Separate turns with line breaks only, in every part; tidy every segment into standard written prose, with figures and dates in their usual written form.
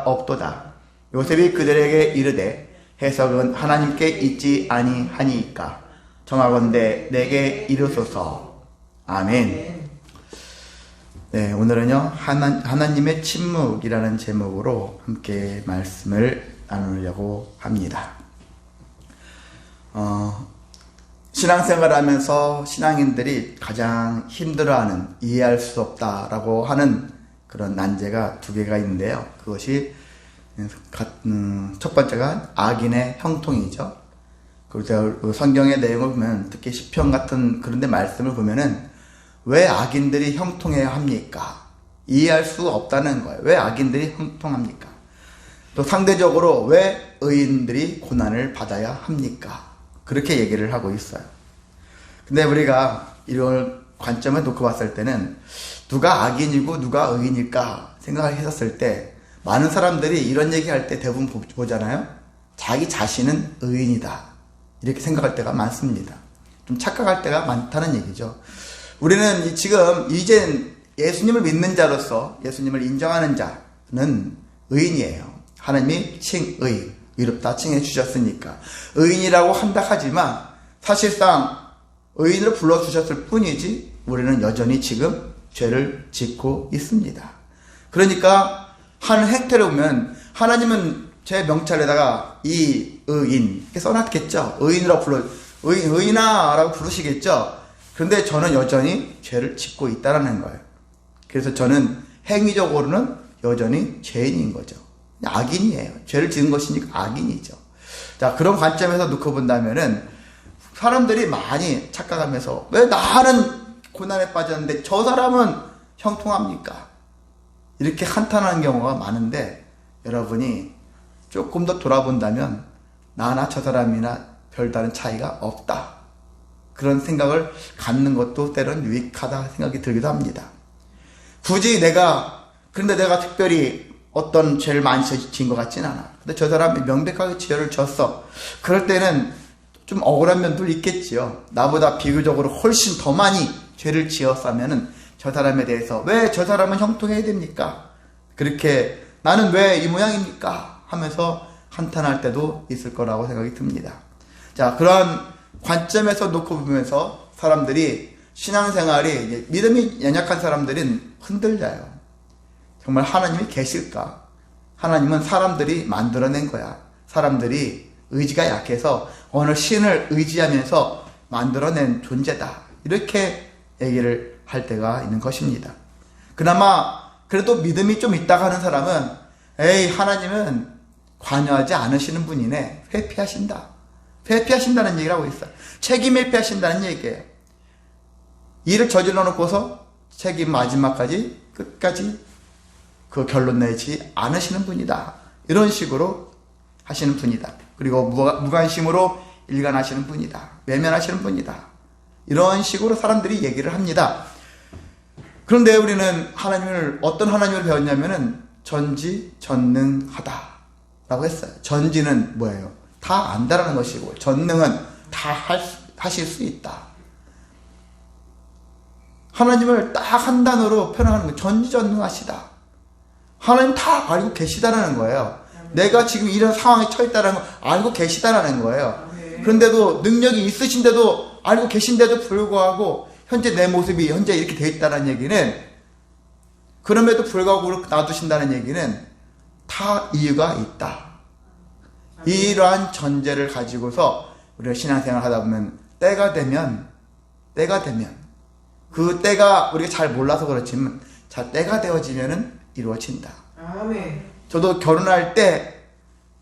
없도다. 요셉이 그들에게 이르되 해석은 하나님께 있지 아니하니까 정하건대 내게 이르소서. 아멘. 네, 오늘은요 하나님의 침묵이라는 제목으로 함께 말씀을 나누려고 합니다. 신앙생활하면서 신앙인들이 가장 힘들어하는, 이해할 수 없다라고 하는 그런 난제가 두 개가 있는데요. 그것이 첫 번째가 악인의 형통이죠. 그리고 성경의 내용을 보면, 특히 시편 같은 그런 데 말씀을 보면은 왜 악인들이 형통해야 합니까? 이해할 수 없다는 거예요. 왜 악인들이 형통합니까? 또 상대적으로 왜 의인들이 고난을 받아야 합니까? 그렇게 얘기를 하고 있어요. 근데 우리가 이런 관점을 놓고 봤을 때는 누가 악인이고 누가 의인일까 생각을 했었을 때, 많은 사람들이 이런 얘기할 때 대부분 보잖아요. 자기 자신은 의인이다, 이렇게 생각할 때가 많습니다. 좀 착각할 때가 많다는 얘기죠. 우리는 지금 이젠 예수님을 믿는 자로서, 예수님을 인정하는 자는 의인이에요. 하나님이 칭의, 의롭다 칭해 주셨으니까 의인이라고 한다 하지만, 사실상 의인으로 불러주셨을 뿐이지 우리는 여전히 지금 죄를 짓고 있습니다. 그러니까 하는 행태를 보면 하나님은 제 명찰에다가 이 의인 이렇게 써놨겠죠. 의인이라고 의인아 라고 부르시겠죠. 그런데 저는 여전히 죄를 짓고 있다는 거예요. 그래서 저는 행위적으로는 여전히 죄인인 거죠. 악인이에요. 죄를 지은 것이니까 악인이죠. 자, 그런 관점에서 놓고 본다면은 사람들이 많이 착각하면서 왜 나는 고난에 빠졌는데 저 사람은 형통합니까? 이렇게 한탄하는 경우가 많은데, 여러분이 조금 더 돌아본다면 나나 저 사람이나 별다른 차이가 없다, 그런 생각을 갖는 것도 때로는 유익하다 생각이 들기도 합니다. 굳이 그런데 내가 특별히 어떤 죄를 많이 지은 것 같진 않아. 근데 저 사람이 명백하게 죄를 졌어. 그럴 때는 좀 억울한 면도 있겠지요. 나보다 비교적으로 훨씬 더 많이 죄를 지었다면은 저 사람에 대해서 왜 저 사람은 형통해야 됩니까? 그렇게 나는 왜 이 모양입니까? 하면서 한탄할 때도 있을 거라고 생각이 듭니다. 자, 그러한 관점에서 놓고 보면서 사람들이 신앙생활이, 믿음이 연약한 사람들은 흔들려요. 정말 하나님이 계실까? 하나님은 사람들이 만들어낸 거야. 사람들이 의지가 약해서 어느 신을 의지하면서 만들어낸 존재다, 이렇게 얘기를 할 때가 있는 것입니다. 그나마 그래도 믿음이 좀 있다가 하는 사람은 에이, 하나님은 관여하지 않으시는 분이네, 회피하신다는 얘기를 하고 있어요. 책임 회피하신다는 얘기예요. 일을 저질러 놓고서 책임 마지막까지 끝까지 그 결론 내지 않으시는 분이다, 이런 식으로 하시는 분이다. 그리고 무관심으로 일관하시는 분이다, 외면하시는 분이다, 이런 식으로 사람들이 얘기를 합니다. 그런데 우리는 어떤 하나님을 배웠냐면은 전지전능하다 라고 했어요. 전지는 뭐예요? 다 안다라는 것이고, 전능은 다 하실 수 있다. 하나님을 딱 한 단어로 표현하는 거예요. 전지전능하시다. 하나님 다 알고 계시다라는 거예요. 내가 지금 이런 상황에 처했다는 걸 알고 계시다라는 거예요. 그런데도, 능력이 있으신데도, 알고 계신데도 불구하고 현재 내 모습이 현재 이렇게 되어 있다는 얘기는, 그럼에도 불구하고 놔두신다는 얘기는 다 이유가 있다. 이러한 전제를 가지고서 우리가 신앙생활 하다 보면 때가 되면 그 때가 우리가 잘 몰라서 그렇지만 때가 되어지면은 이루어진다.
아멘.
저도 결혼할 때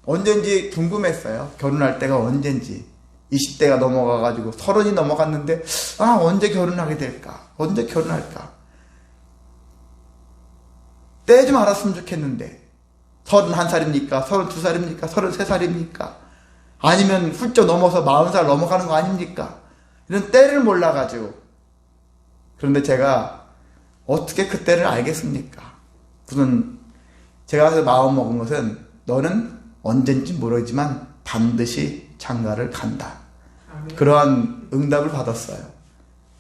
언젠지 궁금했어요. 결혼할 때가 언젠지. 20대가 넘어가가지고 30이 넘어갔는데 언제 결혼하게 될까? 언제 결혼할까? 때 좀 알았으면 좋겠는데, 31살입니까? 32살입니까? 33살입니까? 아니면 훌쩍 넘어서 40살 넘어가는 거 아닙니까? 이런 때를 몰라가지고. 그런데 제가 어떻게 그 때를 알겠습니까? 무슨 제가 그래서 마음 먹은 것은, 너는 언젠지 모르지만 반드시 장가를 간다. 그러한 응답을 받았어요.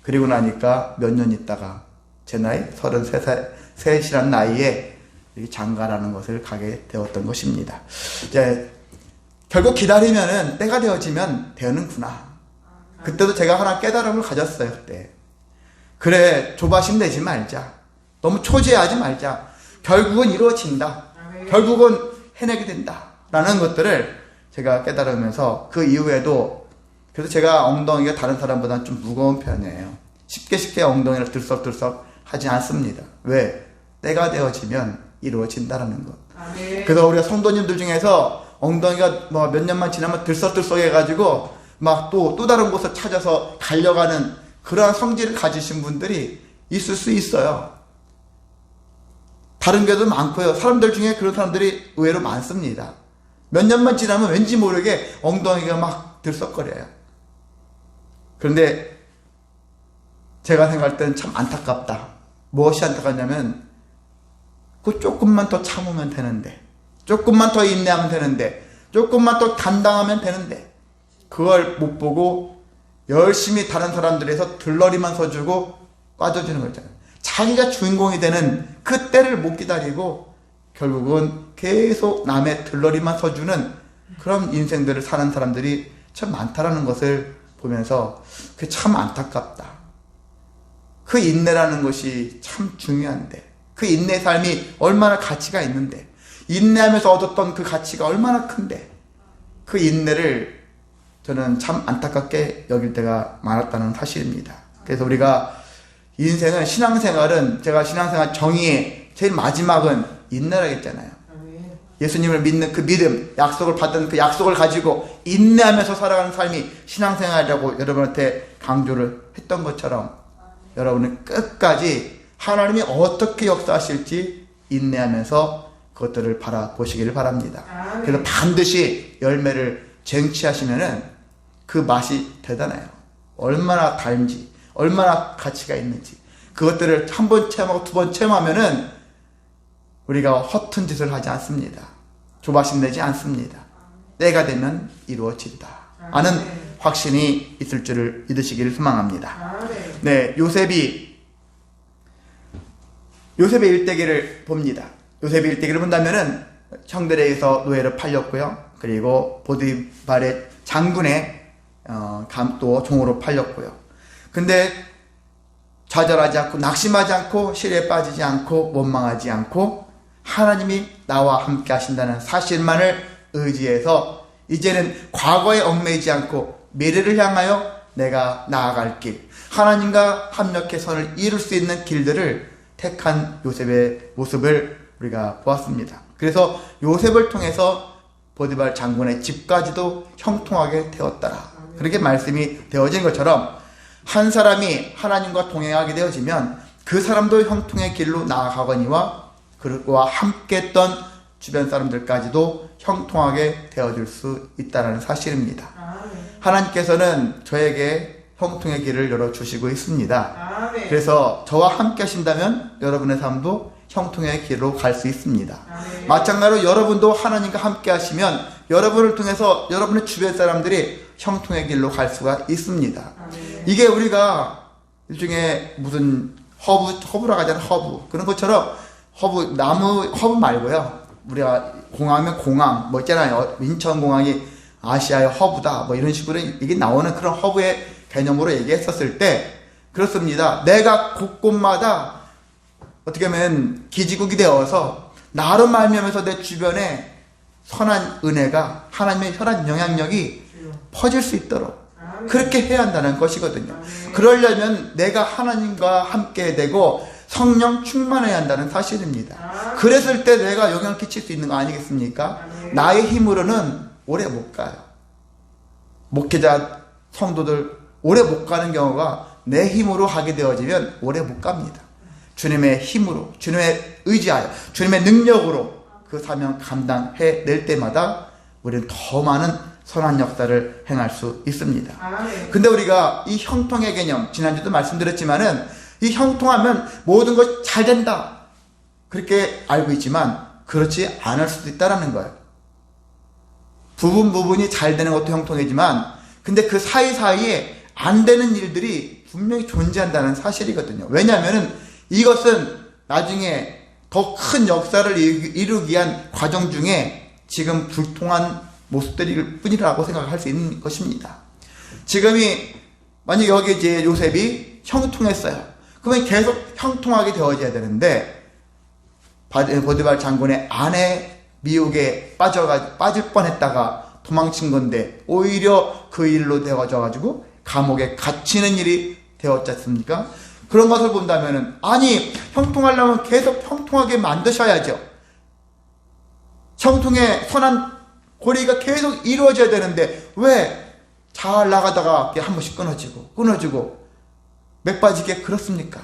그리고 나니까 몇 년 있다가 제 나이 33이란 나이에 이 장가라는 것을 가게 되었던 것입니다. 이제 결국 기다리면은 때가 되어지면 되는구나. 그때도 제가 하나 깨달음을 가졌어요. 그때 그래, 조바심 내지 말자. 너무 초조해하지 말자. 결국은 이루어진다. 결국은 해내게 된다. 라는 것들을 제가 깨달으면서 그 이후에도 그래서 제가 엉덩이가 다른 사람보다는 좀 무거운 편이에요. 쉽게 엉덩이를 들썩들썩 하지 않습니다. 왜? 때가 되어지면 이루어진다라는 것. 그래서 우리가 성도님들 중에서 엉덩이가 뭐 몇 년만 지나면 들썩들썩 해가지고 막 또 다른 곳을 찾아서 달려가는 그러한 성질을 가지신 분들이 있을 수 있어요. 다른 교회도 많고요. 사람들 중에 그런 사람들이 의외로 많습니다. 몇 년만 지나면 왠지 모르게 엉덩이가 막 들썩거려요. 그런데 제가 생각할 때는 참 안타깝다. 무엇이 안타깝냐면 그 조금만 더 참으면 되는데, 조금만 더 인내하면 되는데, 조금만 더 감당하면 되는데, 그걸 못 보고 열심히 다른 사람들에서 들러리만 서주고 빠져주는 거잖아요. 자기가 주인공이 되는 그 때를 못 기다리고 결국은 계속 남의 들러리만 서주는 그런 인생들을 사는 사람들이 참 많다라는 것을 보면서 그게 참 안타깝다. 그 인내라는 것이 참 중요한데, 그 인내의 삶이 얼마나 가치가 있는데, 인내하면서 얻었던 그 가치가 얼마나 큰데, 그 인내를 저는 참 안타깝게 여길 때가 많았다는 사실입니다. 그래서 우리가 인생은, 신앙생활은, 제가 신앙생활 정의의 제일 마지막은 인내라고 했잖아요. 예수님을 믿는 그 믿음, 약속을 받은 그 약속을 가지고 인내하면서 살아가는 삶이 신앙생활이라고 여러분한테 강조를 했던 것처럼, 여러분은 끝까지 하나님이 어떻게 역사하실지 인내하면서 그것들을 바라보시기를 바랍니다. 그래서 반드시 열매를 쟁취하시면은 그 맛이 대단해요. 얼마나 달지, 얼마나 가치가 있는지. 그것들을 한 번 체험하고 두 번 체험하면은 우리가 허튼 짓을 하지 않습니다. 조바심 내지 않습니다. 때가 되면 이루어진다 하는 확신이 있을 줄을 믿으시기를 소망합니다. 네, 요셉의 일대기를 봅니다. 요셉의 일대기를 본다면은 형들에 의해서 노예로 팔렸고요. 그리고 보디발의 장군의 감독 종으로 팔렸고요. 근데 좌절하지 않고 낙심하지 않고 시리에 빠지지 않고 원망하지 않고 하나님이 나와 함께 하신다는 사실만을 의지해서 이제는 과거에 얽매이지 않고 미래를 향하여 내가 나아갈 길, 하나님과 합력해 선을 이룰 수 있는 길들을 택한 요셉의 모습을 우리가 보았습니다. 그래서 요셉을 통해서 보디발 장군의 집까지도 형통하게 되었더라. 그렇게 말씀이 되어진 것처럼 한 사람이 하나님과 동행하게 되어지면 그 사람도 형통의 길로 나아가거니와 그와 함께 했던 주변 사람들까지도 형통하게 되어줄 수 있다는 사실입니다. 하나님께서는 저에게 형통의 길을 열어주시고 있습니다. 그래서 저와 함께 하신다면 여러분의 삶도 형통의 길로 갈 수 있습니다. 마찬가지로 여러분도 하나님과 함께 하시면 여러분을 통해서 여러분의 주변 사람들이 형통의 길로 갈 수가 있습니다. 이게 우리가 일종의 무슨 허브라고 하잖아요. 허브. 그런 것처럼 나무 허브 말고요. 우리가 공항이면 공항 뭐 있잖아요. 인천공항이 아시아의 허브다 뭐 이런 식으로 이게 나오는 그런 허브의 개념으로 얘기했었을 때 그렇습니다. 내가 곳곳마다 어떻게 하면 기지국이 되어서 나로 말미암아서 내 주변에 선한 은혜가, 하나님의 선한 영향력이 퍼질 수 있도록 그렇게 해야 한다는 것이거든요. 그러려면 내가 하나님과 함께 되고 성령 충만해야 한다는 사실입니다. 그랬을 때 내가 영향을 끼칠 수 있는 거 아니겠습니까? 나의 힘으로는 오래 못 가요. 목회자, 성도들 오래 못 가는 경우가 내 힘으로 하게 되어지면 오래 못 갑니다. 주님의 힘으로, 주님의 의지하여, 주님의 능력으로 그 사명 감당해 낼 때마다 우리는 더 많은 선한 역사를 행할 수 있습니다. 근데 우리가 이 형통의 개념, 지난주도 말씀드렸지만은 이 형통하면 모든 것이 잘 된다 그렇게 알고 있지만 그렇지 않을 수도 있다는 거예요. 부분이 잘 되는 것도 형통이지만 근데 그 사이사이에 안 되는 일들이 분명히 존재한다는 사실이거든요. 왜냐하면 이것은 나중에 더 큰 역사를 이루기 위한 과정 중에 지금 불통한 모습들일 뿐이라고 생각할 수 있는 것입니다. 지금이 만약 여기 이제 요셉이 형통했어요. 그러면 계속 형통하게 되어져야 되는데 보디발 장군의 아내 미혹에 빠질 뻔했다가 도망친 건데 오히려 그 일로 되어져가지고 감옥에 갇히는 일이 되었지 않습니까? 그런 것을 본다면은 아니 형통하려면 계속 형통하게 만드셔야죠. 형통의 선한 고리가 계속 이루어져야 되는데 왜 잘 나가다가 한 번씩 끊어지고 맥 빠지게 그렇습니까?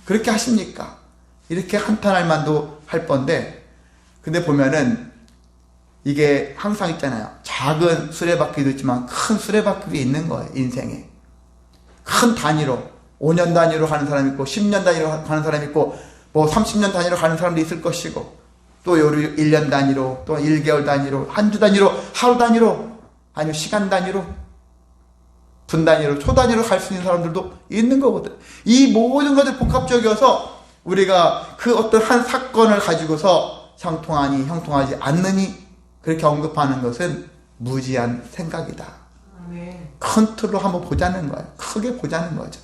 그렇게 하십니까? 이렇게 한탄할 만도 할 뻔데 근데 보면은 이게 항상 있잖아요. 작은 수레바퀴도 있지만 큰 수레바퀴가 있는 거예요. 인생에 큰 단위로 5년 단위로 가는 사람이 있고 10년 단위로 가는 사람이 있고 뭐 30년 단위로 가는 사람도 있을 것이고 또 1년 단위로 또 1개월 단위로 한 주 단위로 하루 단위로 아니면 시간 단위로 분 단위로 초 단위로 갈 수 있는 사람들도 있는 거거든. 이 모든 것들 복합적이어서 우리가 그 어떤 한 사건을 가지고서 형통하니 형통하지 않느니 그렇게 언급하는 것은 무지한 생각이다. 큰 틀로 한번 보자는 거예요. 크게 보자는 거죠.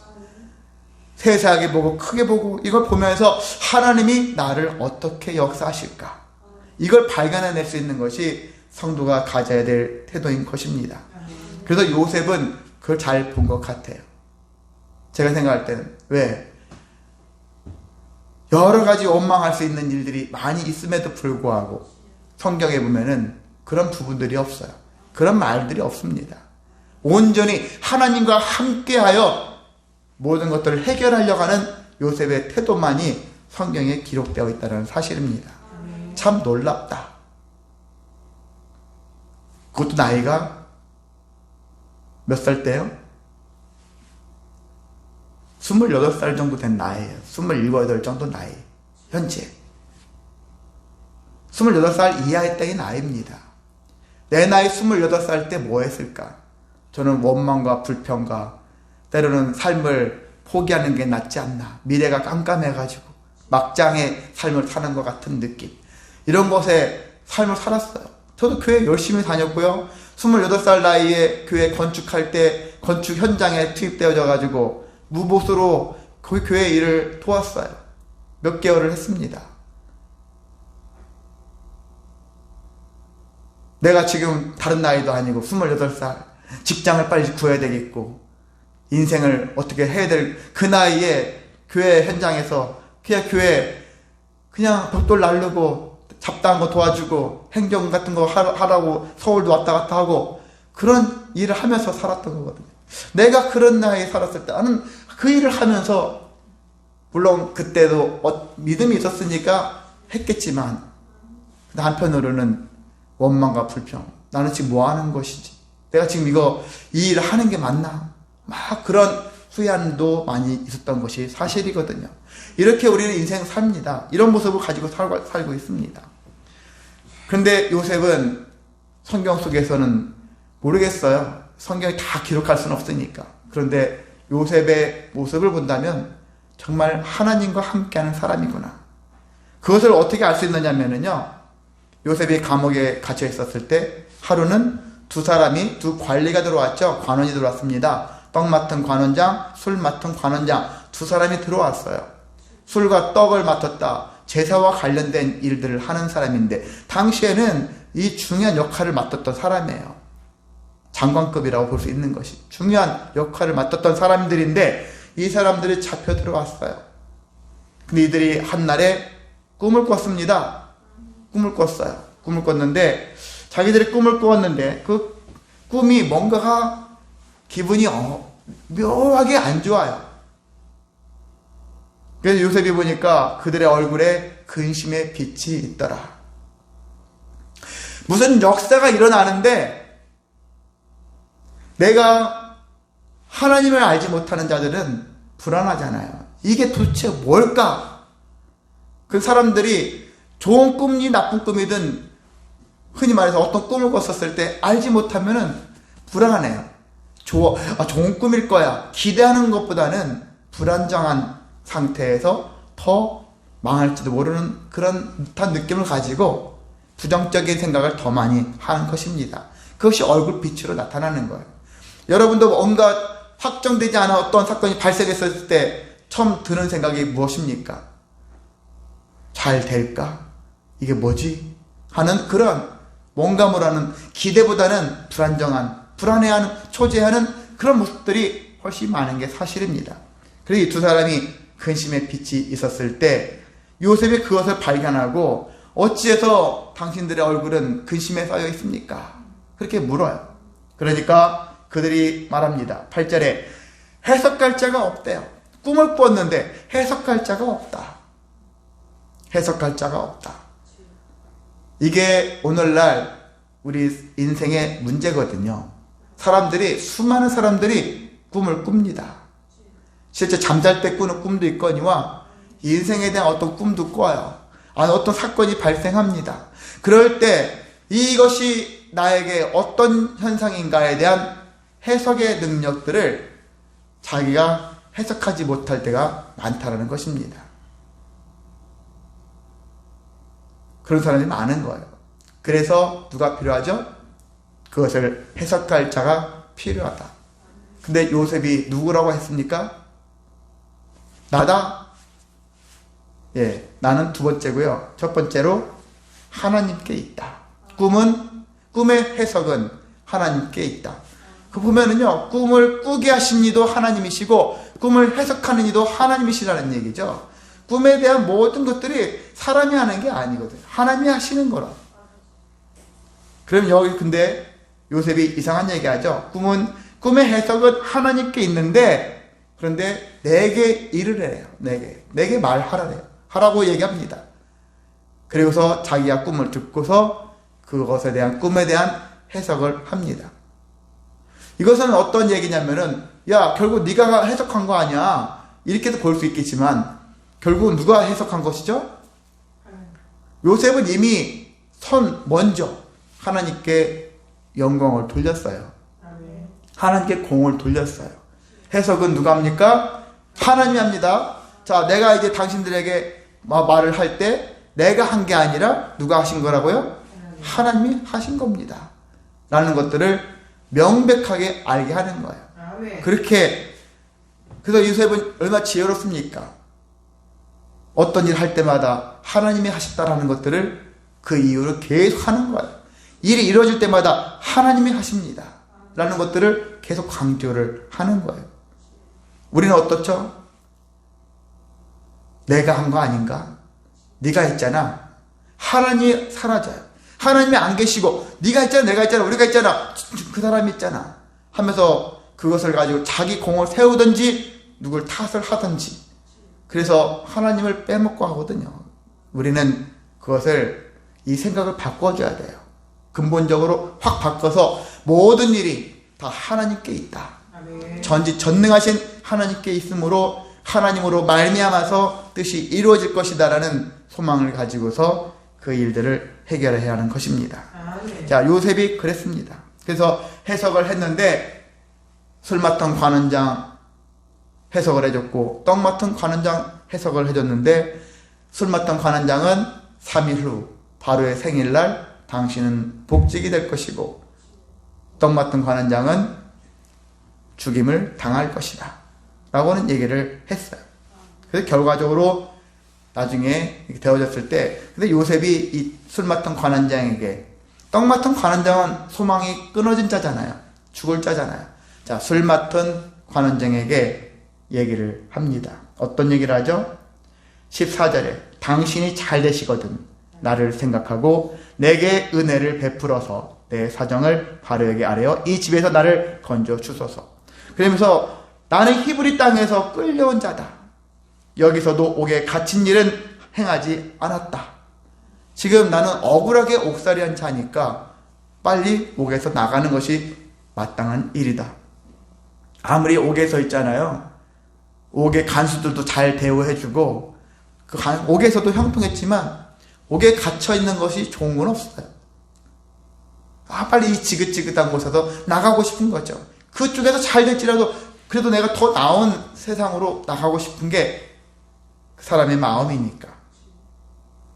세세하게 보고 크게 보고 이걸 보면서 하나님이 나를 어떻게 역사하실까 이걸 발견해낼 수 있는 것이 성도가 가져야 될 태도인 것입니다. 그래서 요셉은 그걸 잘 본 것 같아요. 제가 생각할 때는 왜? 여러 가지 원망할 수 있는 일들이 많이 있음에도 불구하고 성경에 보면은 그런 부분들이 없어요. 그런 말들이 없습니다. 온전히 하나님과 함께하여 모든 것들을 해결하려고 하는 요셉의 태도만이 성경에 기록되어 있다는 사실입니다. 참 놀랍다. 그것도 나이가 몇 살 때요? 28살 정도 된 나이에요. 27, 8 정도 나이. 현재. 28살 이하의 때의 나이입니다. 내 나이 28살 때 뭐 했을까? 저는 원망과 불평과 때로는 삶을 포기하는 게 낫지 않나. 미래가 깜깜해가지고 막장의 삶을 사는 것 같은 느낌. 이런 것에 삶을 살았어요. 저도 교회 열심히 다녔고요. 28살 나이에 교회 건축할 때 건축 현장에 투입되어져가지고 무보수로 그 교회 일을 도왔어요. 몇 개월을 했습니다. 내가 지금 다른 나이도 아니고 28살 직장을 빨리 구해야 되겠고 인생을 어떻게 해야 될 그 나이에 교회 현장에서 그냥 교회 그냥 벽돌 나르고 잡다한 거 도와주고 행정 같은 거 하라고 서울도 왔다 갔다 하고 그런 일을 하면서 살았던 거거든요. 내가 그런 나이에 살았을 때 나는 그 일을 하면서 물론 그때도 믿음이 있었으니까 했겠지만 한편으로는 원망과 불평. 나는 지금 뭐 하는 것이지? 내가 지금 이 일을 하는 게 맞나? 막 그런 후회함도 많이 있었던 것이 사실이거든요. 이렇게 우리는 인생 삽니다. 이런 모습을 가지고 살고 있습니다. 그런데 요셉은 성경 속에서는 모르겠어요. 성경이 다 기록할 수는 없으니까. 그런데 요셉의 모습을 본다면 정말 하나님과 함께하는 사람이구나. 그것을 어떻게 알 수 있느냐면요. 요셉이 감옥에 갇혀 있었을 때 하루는 두 관리가 들어왔죠. 관원이 들어왔습니다. 떡 맡은 관원장, 술 맡은 관원장 두 사람이 들어왔어요. 술과 떡을 맡았다. 제사와 관련된 일들을 하는 사람인데 당시에는 이 중요한 역할을 맡았던 사람이에요. 장관급이라고 볼 수 있는 것이 중요한 역할을 맡았던 사람들인데 이 사람들이 잡혀 들어왔어요. 근데 이들이 한날에 꿈을 꿨습니다. 꿈을 꿨어요. 꿈을 꿨는데 자기들이 꿈을 꾸었는데 그 꿈이 뭔가가 기분이 묘하게 안 좋아요. 그래서 요셉이 보니까 그들의 얼굴에 근심의 빛이 있더라. 무슨 역사가 일어나는데 내가 하나님을 알지 못하는 자들은 불안하잖아요. 이게 도대체 뭘까? 그 사람들이 좋은 꿈이 나쁜 꿈이든 흔히 말해서 어떤 꿈을 꿨었을 때 알지 못하면은 불안해요. 좋은 꿈일 거야. 기대하는 것보다는 불안정한 상태에서 더 망할지도 모르는 그런 듯한 느낌을 가지고 부정적인 생각을 더 많이 하는 것입니다. 그것이 얼굴빛으로 나타나는 거예요. 여러분도 온갖 확정되지 않은 어떤 사건이 발생했을 때 처음 드는 생각이 무엇입니까? 잘 될까? 이게 뭐지? 하는 그런 뭔가모라는 기대보다는 불안정한, 불안해하는, 초조해하는 그런 모습들이 훨씬 많은 게 사실입니다. 그래서 이 두 사람이 근심의 빛이 있었을 때 요셉이 그것을 발견하고 어찌해서 당신들의 얼굴은 근심에 쌓여 있습니까? 그렇게 물어요. 그러니까 그들이 말합니다. 8절에 해석할 자가 없대요. 꿈을 꿨는데 해석할 자가 없다. 해석할 자가 없다. 이게 오늘날 우리 인생의 문제거든요. 수많은 사람들이 꿈을 꿉니다. 실제 잠잘 때 꾸는 꿈도 있거니와 인생에 대한 어떤 꿈도 꿔요. 어떤 사건이 발생합니다. 그럴 때 이것이 나에게 어떤 현상인가에 대한 해석의 능력들을 자기가 해석하지 못할 때가 많다는 것입니다. 그런 사람이 많은 거예요. 그래서 누가 필요하죠? 그것을 해석할 자가 필요하다. 근데 요셉이 누구라고 했습니까? 나다? 예, 나는 두 번째고요. 첫 번째로 하나님께 있다. 꿈의 해석은 하나님께 있다. 그 보면은요, 꿈을 꾸게 하신 이도 하나님이시고 꿈을 해석하는 이도 하나님이시라는 얘기죠. 꿈에 대한 모든 것들이 사람이 하는 게 아니거든요. 하나님이 하시는 거라. 그럼 여기 근데 요셉이 이상한 얘기하죠. 꿈의 해석은 하나님께 있는데 그런데 내게 일을 해요. 내게 말하라래요. 하라고 얘기합니다. 그리고서 자기가 꿈을 듣고서 그것에 대한 꿈에 대한 해석을 합니다. 이것은 어떤 얘기냐면은 야 결국 네가 해석한 거 아니야. 이렇게도 볼 수 있겠지만 결국은 누가 해석한 것이죠? 요셉은 이미 먼저 하나님께 영광을 돌렸어요. 하나님께 공을 돌렸어요. 해석은 누가 합니까? 하나님이 합니다. 자, 내가 이제 당신들에게 말을 할 때 내가 한 게 아니라 누가 하신 거라고요? 하나님이 하신 겁니다. 라는 것들을 명백하게 알게 하는 거예요. 그래서 요셉은 얼마나 지혜롭습니까? 어떤 일 할 때마다 하나님이 하셨다라는 것들을 그 이유로 계속 하는 거예요. 일이 이루어질 때마다 하나님이 하십니다. 라는 것들을 계속 강조를 하는 거예요. 우리는 어떻죠? 내가 한 거 아닌가? 네가 했잖아. 하나님이 사라져요. 하나님이 안 계시고 네가 했잖아, 내가 했잖아, 우리가 했잖아, 그 사람이 있잖아 하면서 그것을 가지고 자기 공을 세우든지 누굴 탓을 하든지 그래서 하나님을 빼먹고 하거든요. 우리는 그것을 이 생각을 바꿔줘야 돼요. 근본적으로 확 바꿔서 모든 일이 다 하나님께 있다. 전능하신 하나님께 있으므로 하나님으로 말미암아서 뜻이 이루어질 것이다라는 소망을 가지고서 그 일들을 해결해야 하는 것입니다. 자, 요셉이 그랬습니다. 그래서 해석을 했는데 술 맡은 관원장 해석을 해줬고 떡 맡은 관원장 해석을 해줬는데 술 맡은 관원장은 3일 후 바로의 생일날 당신은 복직이 될 것이고 떡 맡은 관원장은 죽임을 당할 것이다 라고는 얘기를 했어요. 그래서 결과적으로 나중에 되어졌을 때 근데 요셉이 이 술 맡은 관원장에게 떡 맡은 관원장은 소망이 끊어진 자잖아요. 죽을 자잖아요. 자, 술 맡은 관원장에게 얘기를 합니다. 어떤 얘기를 하죠? 14절에 당신이 잘 되시거든 나를 생각하고 내게 은혜를 베풀어서 내 사정을 바로에게 아뢰어 이 집에서 나를 건져 주소서. 그러면서 나는 히브리 땅에서 끌려온 자다. 여기서도 옥에 갇힌 일은 행하지 않았다. 지금 나는 억울하게 옥살이한 자니까 빨리 옥에서 나가는 것이 마땅한 일이다. 아무리 옥에서 있잖아요. 옥의 간수들도 잘 대우해주고 그 옥에서도 형통했지만 옥에 갇혀있는 것이 좋은 건 없어요. 빨리 이 지긋지긋한 곳에서 나가고 싶은 거죠. 그쪽에서 잘 될지라도 그래도 내가 더 나은 세상으로 나가고 싶은 게 그 사람의 마음이니까.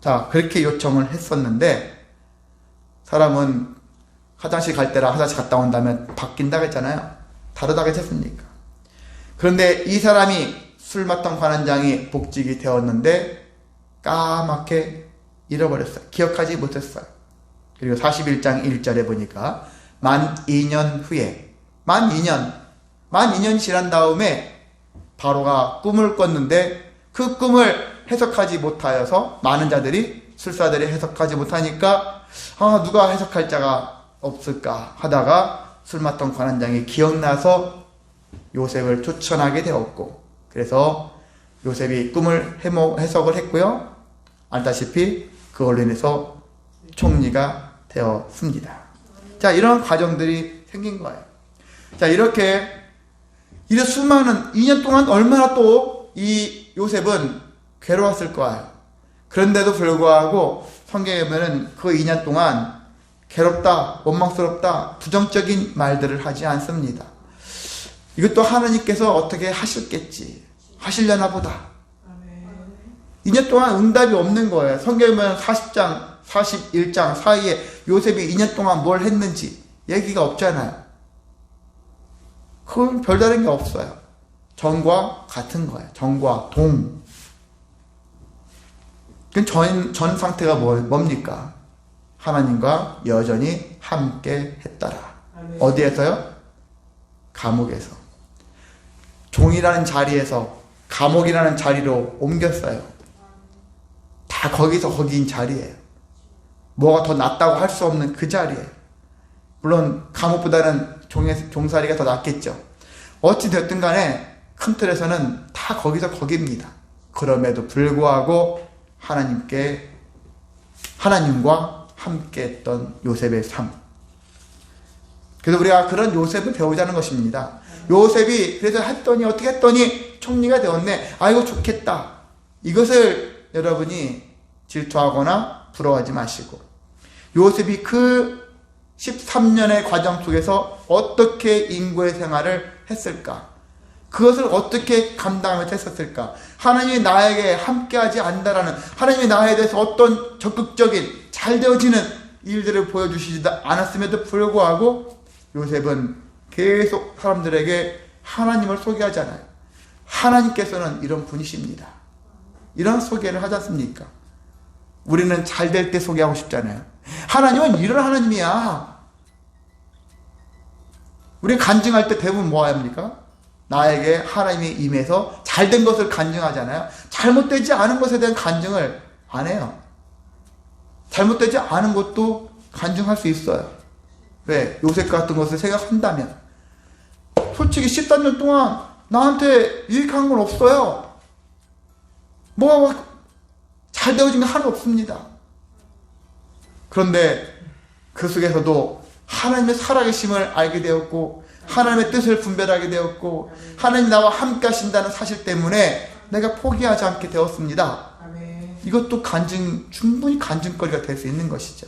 자, 그렇게 요청을 했었는데, 사람은 화장실 갈 때랑 화장실 갔다 온 다음에 바뀐다고 했잖아요. 다르다고 했습니까? 그런데 이 사람이 술 맡던 관원장이 복직이 되었는데 까맣게 잃어버렸어요. 기억하지 못했어요. 그리고 41장 1절에 보니까 만 2년 후에 만 2년 지난 다음에 바로가 꿈을 꿨는데 그 꿈을 해석하지 못하여서 많은 자들이 술사들이 해석하지 못하니까 누가 해석할 자가 없을까 하다가 술 맡던 관원장이 기억나서 요셉을 추천하게 되었고, 그래서 요셉이 꿈을 해석을 했고요. 알다시피 그걸로 인해서 총리가 되었습니다. 자, 이런 과정들이 생긴 거예요. 자, 이렇게 수많은 2년 동안 얼마나 또 이 요셉은 괴로웠을 거예요. 그런데도 불구하고 성경에 보면은 그 2년 동안 괴롭다, 원망스럽다, 부정적인 말들을 하지 않습니다. 이것도 하나님께서 어떻게 하셨겠지, 하시려나 보다. 2년 동안 응답이 없는 거예요. 성경에 보면 40장, 41장 사이에 요셉이 2년 동안 뭘 했는지 얘기가 없잖아요. 그건 별다른 게 없어요. 전과 같은 거예요. 전과 동. 전 상태가 뭡니까? 하나님과 여전히 함께 했더라. 어디에서요? 감옥에서. 종이라는 자리에서 감옥이라는 자리로 옮겼어요. 다 거기인 자리예요. 뭐가 더 낫다고 할 수 없는 그 자리예요. 물론 감옥보다는 종살이가 더 낫겠죠. 어찌 됐든 간에 큰 틀에서는 다 거기입니다. 그럼에도 불구하고 하나님과 함께 했던 요셉의 삶. 그래서 우리가 그런 요셉을 배우자는 것입니다. 요셉이 그래서 어떻게 했더니 총리가 되었네. 아이고 좋겠다. 이것을 여러분이 질투하거나 부러워하지 마시고, 요셉이 그 13년의 과정 속에서 어떻게 인고의 생활을 했을까? 그것을 어떻게 감당하며 했었을까? 하나님이 나에게 함께하지 않는다라는, 하나님이 나에 대해서 어떤 적극적인 잘 되어지는 일들을 보여주시지 않았음에도 불구하고 요셉은 계속 사람들에게 하나님을 소개하잖아요. 하나님께서는 이런 분이십니다. 이런 소개를 하지 않습니까? 우리는 잘 될 때 소개하고 싶잖아요. 하나님은 이런 하나님이야. 우리 간증할 때 대부분 뭐 합니까? 나에게 하나님이 임해서 잘된 것을 간증하잖아요. 잘못되지 않은 것에 대한 간증을 안 해요. 잘못되지 않은 것도 간증할 수 있어요. 왜? 요셉 같은 것을 생각한다면. 솔직히 13년 동안 나한테 유익한 건 없어요. 뭐가 잘 되어진 게 하나도 없습니다. 그런데 그 속에서도 하나님의 살아계심을 알게 되었고, 하나님의 뜻을 분별하게 되었고, 하나님 나와 함께 하신다는 사실 때문에 내가 포기하지 않게 되었습니다. 이것도 충분히 간증거리가 될 수 있는 것이죠.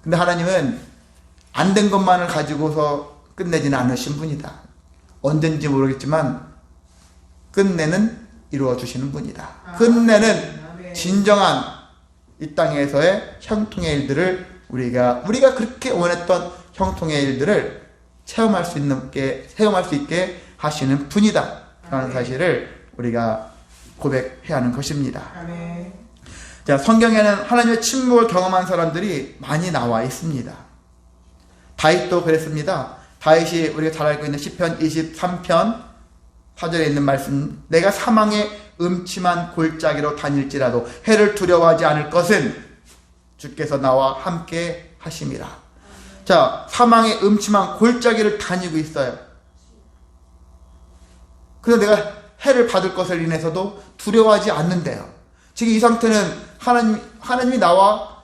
근데 하나님은 안 된 것만을 가지고서 끝내지는 않으신 분이다. 언젠지 모르겠지만 끝내는 이루어 주시는 분이다. 끝내는 진정한 이 땅에서의 형통의 일들을 우리가 그렇게 원했던 형통의 일들을 체험할 수 있게 하시는 분이다 라는 사실을 우리가 고백해야 하는 것입니다. 자, 성경에는 하나님의 침묵을 경험한 사람들이 많이 나와 있습니다. 다윗도 그랬습니다. 다윗이 우리가 잘 알고 있는 시편 23편 4절에 있는 말씀, 내가 사망의 음침한 골짜기로 다닐지라도 해를 두려워하지 않을 것은 주께서 나와 함께 하심이라. 자, 사망의 음침한 골짜기를 다니고 있어요. 그래서 내가 해를 받을 것을 인해서도 두려워하지 않는데요. 지금 이 상태는 하나님이 나와,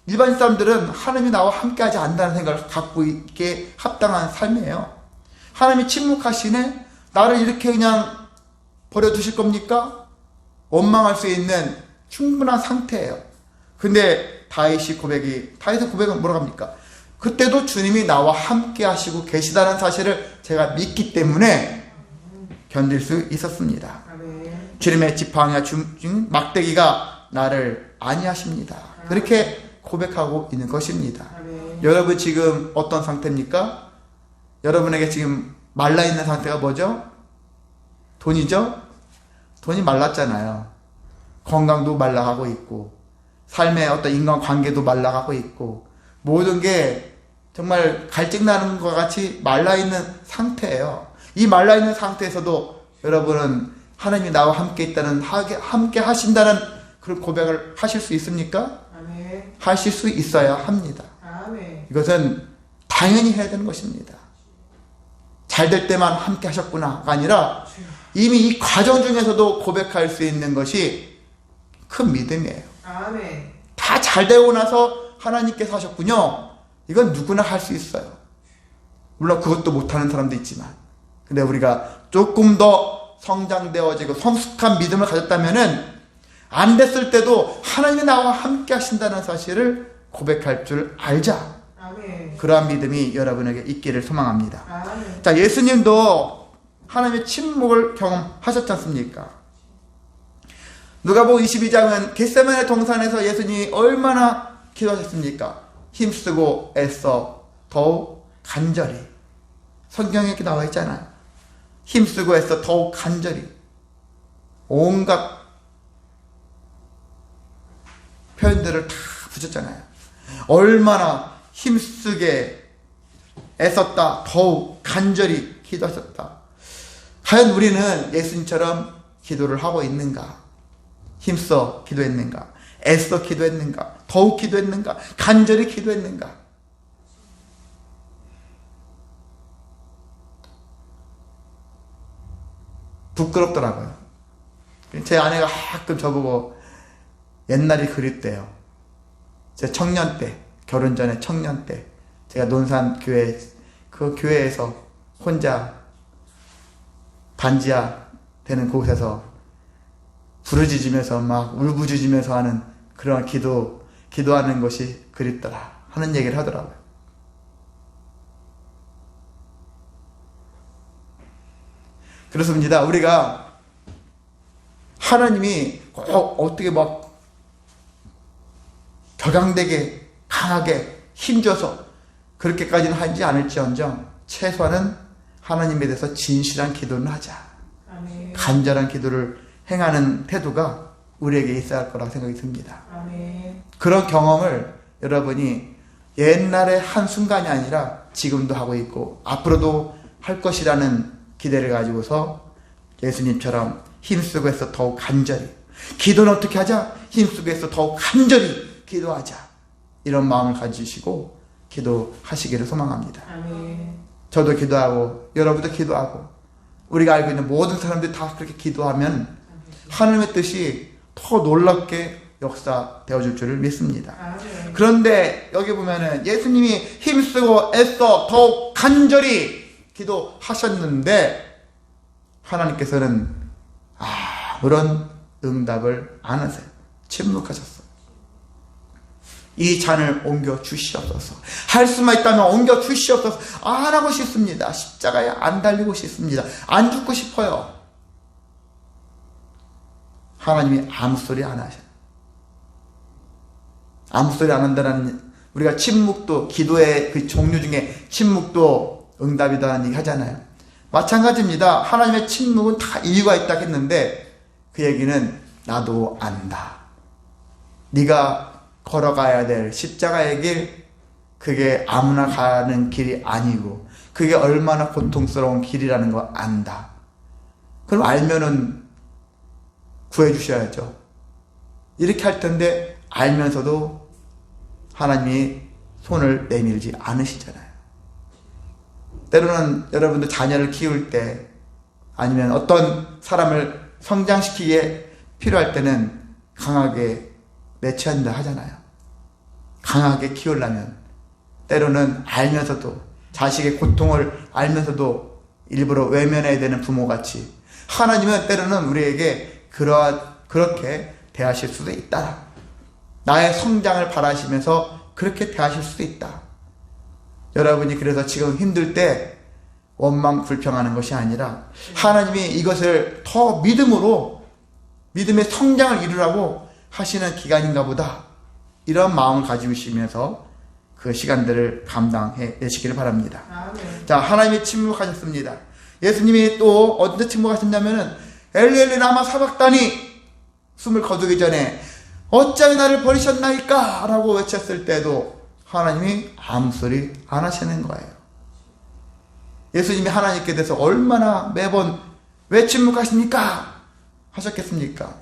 일반 사람들은 하나님이 나와 함께하지 않는다는 생각을 갖고 있기에 합당한 삶이에요. 하나님이 침묵하시네? 나를 이렇게 그냥 버려두실 겁니까? 원망할 수 있는 충분한 상태예요. 근데 다윗의 고백은 뭐라고 합니까? 그때도 주님이 나와 함께 하시고 계시다는 사실을 제가 믿기 때문에 견딜 수 있었습니다. 주님의 지팡이와 막대기가 나를 아니하십니다. 그렇게 고백하고 있는 것입니다.
아멘.
여러분 지금 어떤 상태입니까? 여러분에게 지금 말라있는 상태가 뭐죠? 돈이죠? 돈이 말랐잖아요. 건강도 말라가고 있고 삶의 어떤 인간관계도 말라가고 있고 모든 게 정말 갈증나는 것 같이 말라있는 상태예요. 이 말라있는 상태에서도 여러분은 하나님이 나와 함께 있다는, 함께 하신다는 그런 고백을 하실 수 있습니까?
아멘.
하실 수 있어야 합니다.
아멘.
이것은 당연히 해야 되는 것입니다. 잘 될 때만 함께 하셨구나가 아니라 이미 이 과정 중에서도 고백할 수 있는 것이 큰 믿음이에요.
아멘.
다 잘 되고 나서 하나님께서 하셨군요. 이건 누구나 할 수 있어요. 물론 그것도 못하는 사람도 있지만, 근데 우리가 조금 더 성장되어지고 성숙한 믿음을 가졌다면은 안 됐을 때도 하나님이 나와 함께 하신다는 사실을 고백할 줄 알자.
아멘.
그러한 믿음이 여러분에게 있기를 소망합니다.
아멘.
자, 예수님도 하나님의 침묵을 경험하셨지 않습니까? 누가복음 22장은 겟세마네 동산에서 예수님이 얼마나 기도하셨습니까? 힘쓰고 애써 더욱 간절히. 성경에 이렇게 나와 있잖아요. 힘쓰고 애써 더욱 간절히. 온갖 표현들을 다 붙였잖아요. 얼마나 힘쓰게 애썼다. 더욱 간절히 기도하셨다. 과연 우리는 예수님처럼 기도를 하고 있는가? 힘써 기도했는가? 애써 기도했는가? 더욱 기도했는가? 간절히 기도했는가? 부끄럽더라고요. 제 아내가 가끔 저보고 옛날이 그립대요. 제 청년 때, 결혼 전에 청년 때 제가 논산 교회, 그 교회에서 혼자 반지하 되는 곳에서 부르짖으면서 막 울부짖으면서 하는 그런 기도하는 것이 그립더라 하는 얘기를 하더라고요. 그렇습니다. 우리가 하나님이 꼭 어떻게 막 격앙되게 강하게 힘줘서 그렇게까지는 하지 않을지언정 최소한은 하나님에 대해서 진실한 기도는 하자.
아멘.
간절한 기도를 행하는 태도가 우리에게 있어야 할 거라고 생각이 듭니다.
아멘.
그런 경험을 여러분이 옛날의 한순간이 아니라 지금도 하고 있고 앞으로도 할 것이라는 기대를 가지고서 예수님처럼 힘쓰고 해서 더욱 간절히, 기도는 어떻게 하자? 힘쓰고 해서 더욱 간절히 기도하자. 이런 마음을 가지시고 기도하시기를 소망합니다.
아멘.
저도 기도하고 여러분도 기도하고 우리가 알고 있는 모든 사람들이 다 그렇게 기도하면 하나님의 뜻이 더 놀랍게 역사되어 줄 줄을 믿습니다.
아멘.
그런데 여기 보면은 예수님이 힘쓰고 애써 더욱 간절히 기도하셨는데 하나님께서는 아무런 응답을 안 하세요. 침묵하셨어요. 이 잔을 옮겨 주시옵소서. 할 수만 있다면 옮겨 주시옵소서. 안 하고 싶습니다. 십자가에 안 달리고 싶습니다. 안 죽고 싶어요. 하나님이 아무 소리 안 하셔요. 아무 소리 안 한다는, 우리가 침묵도, 기도의 그 종류 중에 침묵도 응답이다라는 얘기 하잖아요. 마찬가지입니다. 하나님의 침묵은 다 이유가 있다 했는데 그 얘기는 나도 안다. 네가 걸어가야 될 십자가의 길, 그게 아무나 가는 길이 아니고 그게 얼마나 고통스러운 길이라는 거 안다. 그럼 알면은 구해주셔야죠. 이렇게 할 텐데 알면서도 하나님이 손을 내밀지 않으시잖아요. 때로는 여러분들 자녀를 키울 때 아니면 어떤 사람을 성장시키기에 필요할 때는 강하게 내쳐한다 하잖아요. 강하게 키우려면 때로는 알면서도, 자식의 고통을 알면서도 일부러 외면해야 되는 부모같이 하나님은 때로는 우리에게 그렇게 대하실 수도 있다. 나의 성장을 바라시면서 그렇게 대하실 수도 있다. 여러분이 그래서 지금 힘들 때 원망 불평하는 것이 아니라 하나님이 이것을 더 믿음으로, 믿음의 성장을 이루라고 하시는 기간인가 보다. 이런 마음을 가지고 있으면서 그 시간들을 감당해 내시기를 바랍니다.
아멘.
자, 하나님이 침묵하셨습니다. 예수님이 또 언제 침묵하셨냐면은 엘리 엘리 라마 사박다니 숨을 거두기 전에 어찌하여 나를 버리셨나이까 라고 외쳤을 때도 하나님이 아무 소리 안 하시는 거예요. 예수님이 하나님께 대해서 얼마나 매번 왜 침묵하십니까? 하셨겠습니까?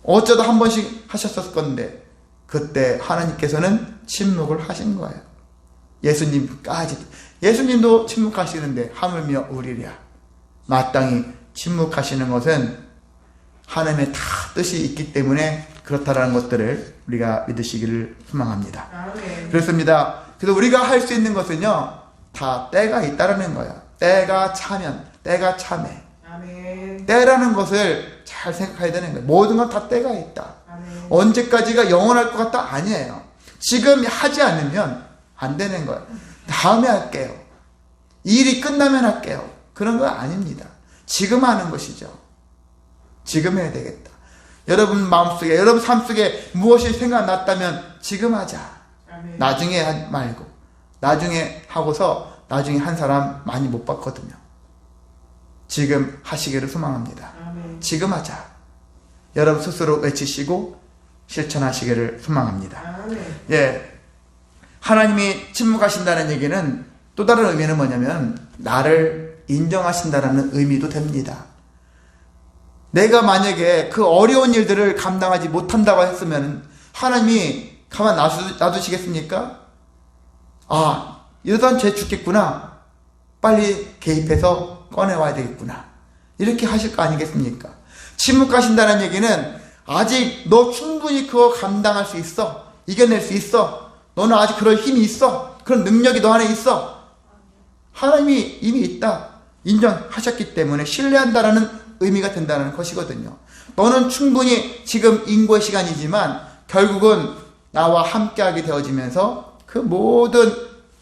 어쩌다 한 번씩 하셨을 건데 그때 하나님께서는 침묵을 하신 거예요. 예수님까지. 예수님도 침묵하시는데 하물며 우리랴. 마땅히 침묵하시는 것은 하나님의 다 뜻이 있기 때문에 그렇다라는 것들을 우리가 믿으시기를 소망합니다.
아멘.
그렇습니다. 그래서 우리가 할 수 있는 것은요, 다 때가 있다라는 거예요. 때가 차면, 때가 참해.
아멘.
때라는 것을 잘 생각해야 되는 거예요. 모든 건 다 때가 있다.
아멘.
언제까지가 영원할 것 같다? 아니에요. 지금 하지 않으면 안 되는 거예요. 다음에 할게요. 일이 끝나면 할게요. 그런 거 아닙니다. 지금 하는 것이죠. 지금 해야 되겠다. 여러분 마음속에, 여러분 삶 속에 무엇이 생각났다면 지금 하자.
아멘.
나중에 하지 말고. 나중에 하고서 나중에 한 사람 많이 못 봤거든요. 지금 하시기를 소망합니다.
아멘.
지금 하자. 여러분 스스로 외치시고 실천하시기를 소망합니다.
아멘.
예. 하나님이 침묵하신다는 얘기는 또 다른 의미는 뭐냐면 나를 인정하신다는 의미도 됩니다. 내가 만약에 그 어려운 일들을 감당하지 못한다고 했으면 하나님이 가만 놔두시겠습니까? 아, 이러다 쟤 죽겠구나. 빨리 개입해서 꺼내와야 되겠구나. 이렇게 하실 거 아니겠습니까? 침묵하신다는 얘기는 아직 너 충분히 그거 감당할 수 있어. 이겨낼 수 있어. 너는 아직 그럴 힘이 있어. 그런 능력이 너 안에 있어. 하나님이 이미 있다. 인정하셨기 때문에 신뢰한다라는 의미가 된다는 것이거든요. 너는 충분히 지금 인고의 시간이지만 결국은 나와 함께하게 되어지면서 그 모든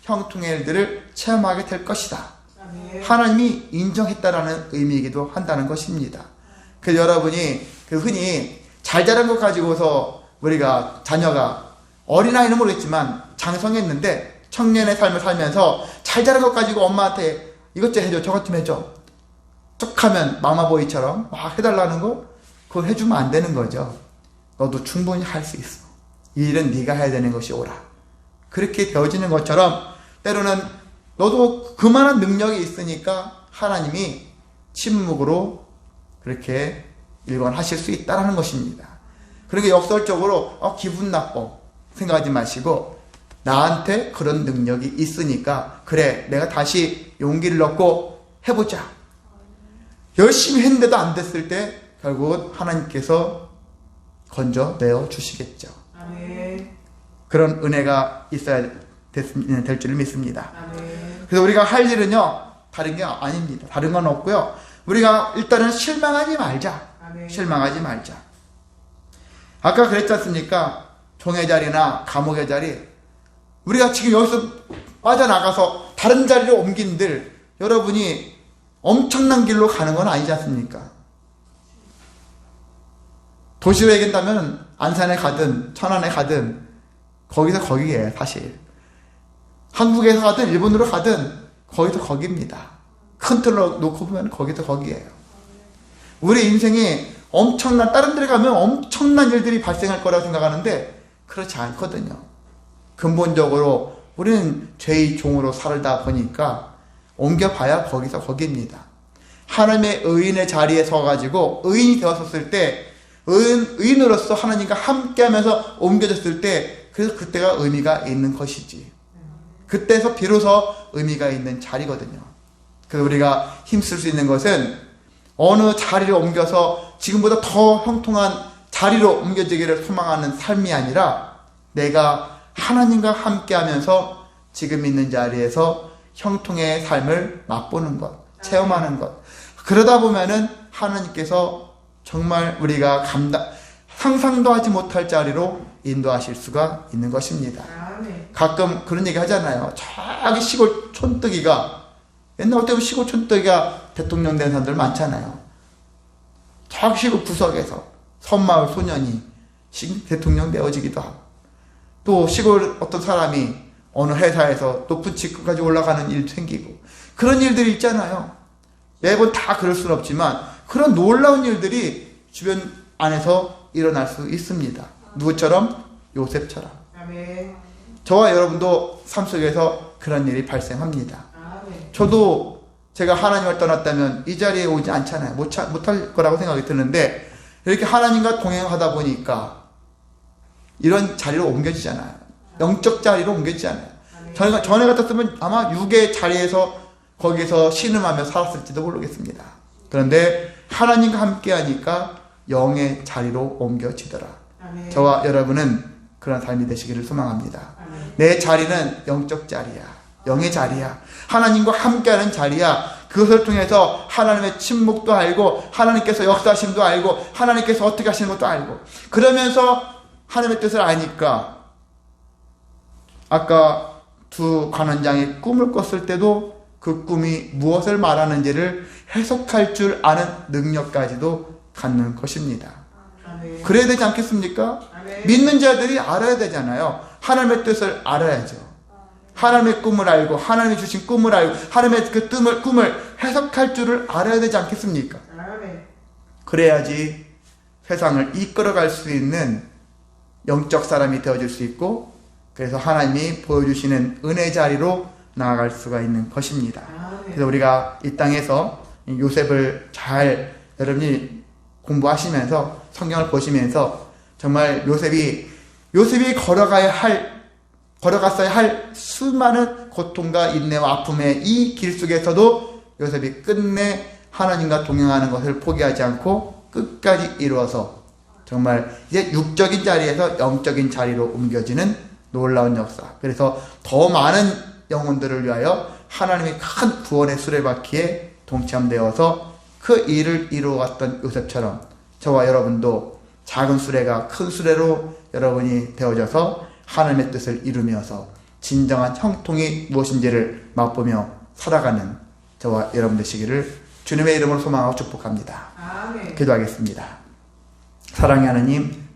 형통의 일들을 체험하게 될 것이다.
아멘.
하나님이 인정했다라는 의미이기도 한다는 것입니다. 그래서 여러분이 흔히 잘 자란 것 가지고서 우리가 자녀가 어린아이는 모르겠지만 장성했는데 청년의 삶을 살면서 잘 자란 것 가지고 엄마한테 이것 좀 해줘 저것 좀 해줘 쭉 하면 마마보이처럼 막 해달라는 거 그거 해주면 안 되는 거죠. 너도 충분히 할 수 있어. 이 일은 네가 해야 되는 것이 옳아. 그렇게 되어지는 것처럼 때로는 너도 그만한 능력이 있으니까 하나님이 침묵으로 그렇게 일관하실 수 있다는 것입니다. 그러니까 역설적으로 기분 나빠 생각하지 마시고 나한테 그런 능력이 있으니까 그래 내가 다시 용기를 얻고 해보자. 열심히 했는데도 안 됐을 때 결국은 하나님께서 건져내어 주시겠죠.
아멘.
그런 은혜가 있어야 될 줄을 믿습니다.
아멘.
그래서 우리가 할 일은요 다른 게 아닙니다. 다른 건 없고요. 우리가 일단은 실망하지 말자.
아멘.
실망하지 말자. 아까 그랬지 않습니까? 종의 자리나 감옥의 자리. 우리가 지금 여기서 빠져나가서 다른 자리로 옮긴들 여러분이 엄청난 길로 가는 건 아니지 않습니까? 도시로 얘기한다면 안산에 가든 천안에 가든 거기서 거기에 사실 한국에서 가든 일본으로 가든 거기서 거기입니다. 큰 틀로 놓고 보면 거기서 거기에요. 우리 인생이 다른 데를 가면 엄청난 일들이 발생할 거라고 생각하는데 그렇지 않거든요. 근본적으로 우리는 죄의 종으로 살다 보니까 옮겨봐야 거기서 거기입니다. 하나님의 의인의 자리에 서가지고 의인이 되었을 때 의인으로서 하나님과 함께하면서 옮겨졌을 때 그래서 그때가 의미가 있는 것이지. 그때서 비로소 의미가 있는 자리거든요. 그래서 우리가 힘쓸 수 있는 것은 어느 자리를 옮겨서 지금보다 더 형통한 자리로 옮겨지기를 소망하는 삶이 아니라 내가 하나님과 함께하면서 지금 있는 자리에서 형통의 삶을 맛보는 것, 체험하는 것. 그러다 보면은 하나님께서 정말 우리가 상상도 하지 못할 자리로 인도하실 수가 있는 것입니다.
아멘.
가끔 그런 얘기 하잖아요. 저기 시골 촌뜨기가 옛날 때부터 시골 촌뜨기가 대통령 된 사람들 많잖아요. 저기 시골 구석에서 섬마을 소년이 대통령 되어지기도 하고, 또 시골 어떤 사람이 어느 회사에서 높은 직급까지 올라가는 일도 생기고, 그런 일들이 있잖아요. 매번 다 그럴 수는 없지만 그런 놀라운 일들이 주변 안에서 일어날 수 있습니다. 누구처럼? 요셉처럼.
아멘.
저와 여러분도 삶 속에서 그런 일이 발생합니다.
아멘.
저도 제가 하나님을 떠났다면 이 자리에 오지 않잖아요. 못할 거라고 생각이 드는데, 이렇게 하나님과 동행하다 보니까 이런 자리로 옮겨지잖아요. 영적 자리로 옮겨지잖아요. 전에 같았으면 아마 육의 자리에서 거기서 신음하며 살았을지도 모르겠습니다. 그런데 하나님과 함께 하니까 영의 자리로 옮겨지더라.
아멘.
저와 여러분은 그런 삶이 되시기를 소망합니다.
아멘.
내 자리는 영적 자리야. 영의 자리야. 하나님과 함께하는 자리야. 그것을 통해서 하나님의 침묵도 알고, 하나님께서 역사하심도 알고, 하나님께서 어떻게 하시는 것도 알고, 그러면서 하나님의 뜻을 아니까, 아까 두 관원장이 꿈을 꿨을 때도 그 꿈이 무엇을 말하는지를 해석할 줄 아는 능력까지도 갖는 것입니다.
아멘.
그래야 되지 않겠습니까?
아멘.
믿는 자들이 알아야 되잖아요. 하나님의 뜻을 알아야죠. 하나님의 꿈을 알고, 하나님이 주신 꿈을 알고, 하나님의 그 꿈을 해석할 줄을 알아야 되지 않겠습니까?
아멘.
그래야지 세상을 이끌어갈 수 있는 영적 사람이 되어줄 수 있고, 그래서 하나님이 보여주시는 은혜 자리로 나아갈 수가 있는 것입니다.
아멘.
그래서 우리가 이 땅에서 요셉을 잘 여러분이 공부하시면서 성경을 보시면서 정말 요셉이 걸어갔어야 할 수많은 고통과 인내와 아픔의 이 길 속에서도 요셉이 끝내 하나님과 동행하는 것을 포기하지 않고 끝까지 이루어서 정말 이제 육적인 자리에서 영적인 자리로 옮겨지는 놀라운 역사. 그래서 더 많은 영혼들을 위하여 하나님이 큰 구원의 수레바퀴에 동참되어서 그 일을 이루어갔던 요셉처럼 저와 여러분도 작은 수레가 큰 수레로 여러분이 되어져서 하나님의 뜻을 이루면서 진정한 형통이 무엇인지를 맛보며 살아가는 저와 여러분 되시기를 주님의 이름으로 소망하고 축복합니다.
아멘.
기도하겠습니다. 사랑의 하나님,